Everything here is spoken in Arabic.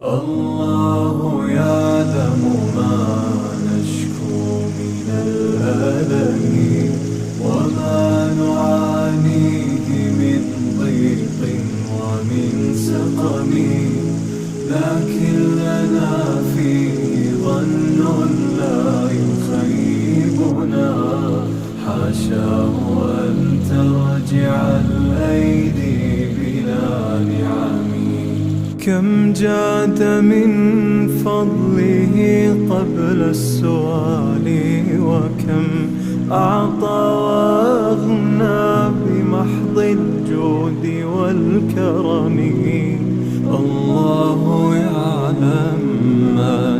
الله يعلم ما نشكو من الألم وما نعانيه من ضيق ومن سقم، لكن لنا فيه ظن لا يخيبنا، حاشاه أن ترجع الأيدي بلا نعم. كم جاد من فضله قبل السؤال، وكم أعطى وأغنى بمحض الجود والكرم. الله يعلم ما